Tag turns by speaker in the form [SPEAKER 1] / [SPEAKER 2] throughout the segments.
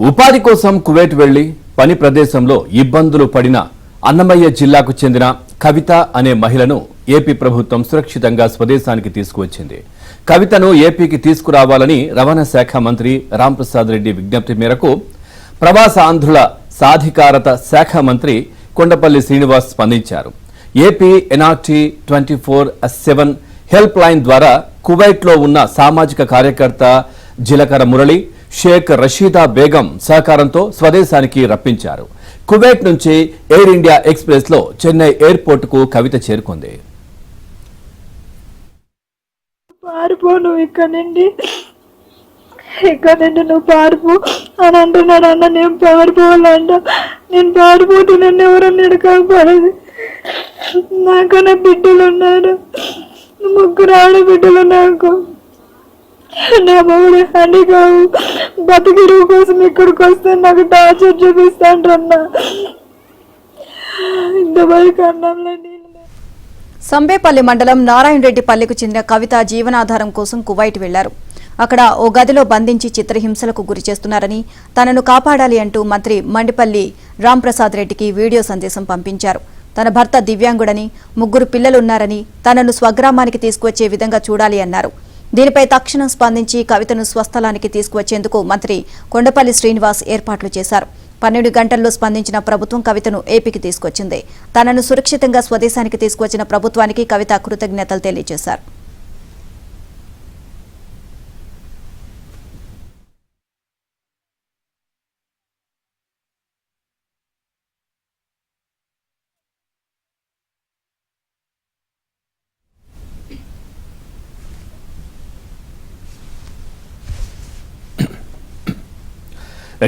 [SPEAKER 1] ఉపాధి కోసం కువైట్ వెళ్లి పని ప్రదేశంలో ఇబ్బందులు పడిన అన్నమయ్య జిల్లాకు చెందిన కవిత అనే మహిళను ఏపీ ప్రభుత్వం సురక్షితంగా స్వదేశానికి తీసుకువచ్చింది. కవితను ఏపీకి తీసుకురావాలని రవాణా శాఖ మంత్రి రాంప్రసాద్ రెడ్డి విజ్ఞప్తి మేరకు ప్రవాస ఆంధ్రుల సాధికారత శాఖ మంత్రి కొండపల్లి శ్రీనివాస్ స్పందించారు. ఏపీ ఎన్ఆర్టీ 24/7 హెల్ప్ లైన్ ద్వారా కువైట్లో ఉన్న సామాజిక కార్యకర్త జిలకర మురళి, షేక్ రషీదా బేగం సహకారంతో స్వదేశానికి రప్పించారు. కువైట్ నుంచి ఎయిర్ ఇండియా ఎక్స్ప్రెస్ లో చెన్నై ఎయిర్పోర్ట్ కు కవిత చేరుకుంది.
[SPEAKER 2] నువ్వు పారిపో అని అంటున్నాడు అన్న. నేను పారిపోవాలంట. నేను పారిపోతే నన్ను ఎవరన్నా కాపాడదు. నాకన్నా బిడ్డలు ఉన్నారు, 3 ఆడబిడ్డలు. నాకు నా మొగుడు అని కావు. బతికిరువు కోసం ఇక్కడికి వస్తే నాకు టార్చర్ చూపిస్తాండ్రన్నా. ఇంతవరకు అన్నంలో
[SPEAKER 3] సంబేపల్లి మండలం నారాయణరెడ్డిపల్లికి చెందిన కవిత జీవనాధారం కోసం కువైట్ వెళ్లారు. అక్కడ ఓ గదిలో బంధించి చిత్రహింసలకు గురి చేస్తున్నారని, తనను కాపాడాలి అంటూ మంత్రి మండిపల్లి రాంప్రసాద్ రెడ్డికి వీడియో సందేశం పంపించారు. తన భర్త దివ్యాంగుడని, 3 పిల్లలున్నారని, తనను స్వగ్రామానికి తీసుకువచ్చే విధంగా చూడాలి అన్నారు. దీనిపై తక్షణం స్పందించి కవితను స్వస్థలానికి తీసుకువచ్చేందుకు మంత్రి కొండపల్లి శ్రీనివాస్ ఏర్పాట్లు చేశారు. 12 గంటల్లో స్పందించిన ప్రభుత్వం కవితను ఏపీకి తీసుకొచ్చింది. తనను సురక్షితంగా స్వదేశానికి తీసుకువచ్చిన ప్రభుత్వానికి కవిత కృతజ్ఞతలు తెలియజేశారు.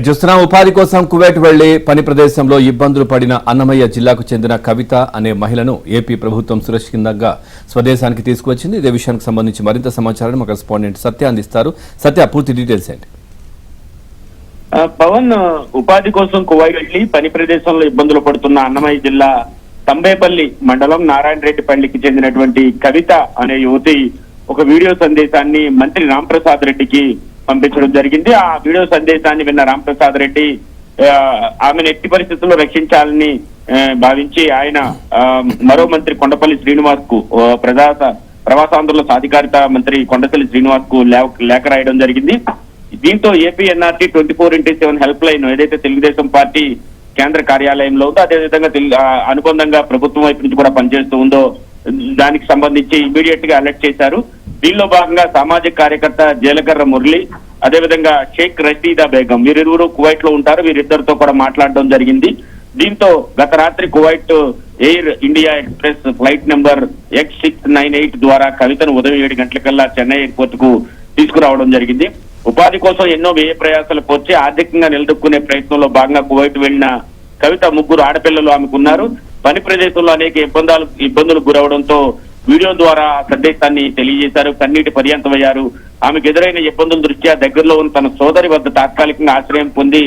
[SPEAKER 1] చూస్తున్న ఉపాధి కోసం కువైట్ వెళ్లి పని ప్రదేశంలో ఇబ్బందులు పడిన అన్నమయ్య జిల్లాకు చెందిన కవిత అనే మహిళను ఏపీ ప్రభుత్వం సురక్షితంగా స్వదేశానికి తీసుకువచ్చింది. ఇదే విషయానికి సంబంధించి మరింత సమాచారాన్ని మా కరెస్పాండెంట్ సత్య అందిస్తారు. సత్య, పూర్తి డీటెయిల్స్ ఏంటి?
[SPEAKER 4] పవన్, ఉపాధి కోసం కువైట్ వెళ్లి పని ప్రదేశంలో ఇబ్బందులు పడుతున్న అన్నమయ్య జిల్లా సంబేపల్లి మండలం నారాయణరెడ్డిపల్లికి చెందినటువంటి కవిత అనే యువతి ఒక వీడియో సందేశాన్ని మంత్రి రాంప్రసాద్ రెడ్డికి పంపించడం జరిగింది. ఆ వీడియో సందేశాన్ని విన్న రాంప్రసాద్ రెడ్డి ఆమెను ఎట్టి పరిస్థితుల్లో రక్షించాలని భావించి ఆయన మరో మంత్రి కొండపల్లి శ్రీనివాస్ కు ప్రవాసాంధ్రుల సాధికారిత మంత్రి కొండపల్లి శ్రీనివాస్ కు లేఖ రాయడం జరిగింది. దీంతో ఏపీ ఎన్ఆర్టీ 24/7 హెల్ప్ లైన్ ఏదైతే తెలుగుదేశం పార్టీ కేంద్ర కార్యాలయంలో ఉందో, అదేవిధంగా అనుబంధంగా ప్రభుత్వం వైపు నుంచి కూడా పనిచేస్తూ ఉందో దానికి సంబంధించి ఇమీడియట్ గా అలర్ట్ చేశారు. దీనిలో భాగంగా సామాజిక కార్యకర్త జిలకర మురళి, అదేవిధంగా షేక్ రషీదా బేగం వీరిరువురు కువైట్ లో ఉంటారు. వీరిద్దరితో కూడా మాట్లాడడం జరిగింది. దీంతో గత రాత్రి Kuwait air India express flight number X698 ద్వారా కవితను ఉదయం 7 గంటలకల్లా చెన్నై ఎయిర్పోర్ట్ కు తీసుకురావడం జరిగింది. ఉపాధి కోసం ఎన్నో వ్యయ ప్రయాసాలు కోర్చి ఆర్థికంగా నిలదొక్కునే ప్రయత్నంలో భాగంగా కువైట్ వెళ్లిన కవిత 3 ఆడపిల్లలు ఆమెకున్నారు. పని ప్రదేశంలో అనేక ఇబ్బందులకు గురవడంతో వీడియో ద్వారా సందేశాన్ని తెలియజేశారు. కన్నీటి పర్యంతమయ్యారు. ఆమెకు ఎదురైన ఇబ్బందుల దృష్ట్యా దగ్గరలో ఉన్న తన సోదరి వద్ద తాత్కాలికంగా ఆశ్రయం పొంది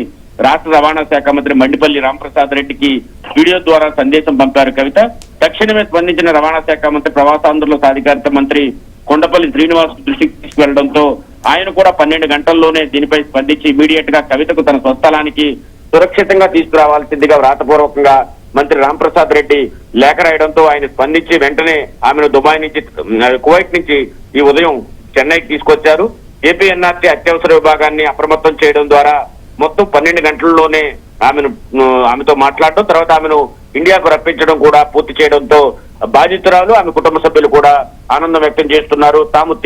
[SPEAKER 4] రాష్ట్ర రవాణా శాఖ మంత్రి మండిపల్లి రాంప్రసాద్ రెడ్డికి వీడియో ద్వారా సందేశం పంపారు కవిత. తక్షణమే స్పందించిన రవాణా శాఖ మంత్రి ప్రవాసాంధ్రుల సాధికారిత మంత్రి కొండపల్లి శ్రీనివాస్ దృష్టికి తీసుకువెళ్లడంతో ఆయన కూడా 12 గంటల్లోనే దీనిపై స్పందించి ఇమీడియట్ గా కవితకు తన స్వస్థలానికి సురక్షితంగా తీసుకురావాల్సిందిగా వ్రాతపూర్వకంగా మంత్రి రాంప్రసాద్ రెడ్డి లేఖ రాయడంతో ఆయన స్పందించి వెంటనే ఆమెను దుబాయ్ నుంచి కువైట్ నుంచి ఈ ఉదయం చెన్నైకి తీసుకొచ్చారు. ఏపీ ఎన్ఆర్టీ అత్యవసర విభాగాన్ని అప్రమత్తం చేయడం ద్వారా మొత్తం 12 గంటల్లోనే ఆమెతో మాట్లాడడం, తర్వాత ఆమెను ఇండియాకు రప్పించడం కూడా పూర్తి చేయడంతో బాధితురాలు, ఆమె కుటుంబ సభ్యులు కూడా ఆనందం వ్యక్తం చేస్తున్నారు. తాము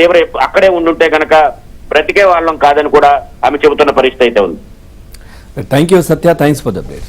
[SPEAKER 4] అక్కడే ఉండుంటే గనక బ్రతికే వాళ్ళం కాదని కూడా ఆమె చెబుతున్న పరిస్థితి అయితే ఉంది.
[SPEAKER 1] Thank you Satya, thanks for the update.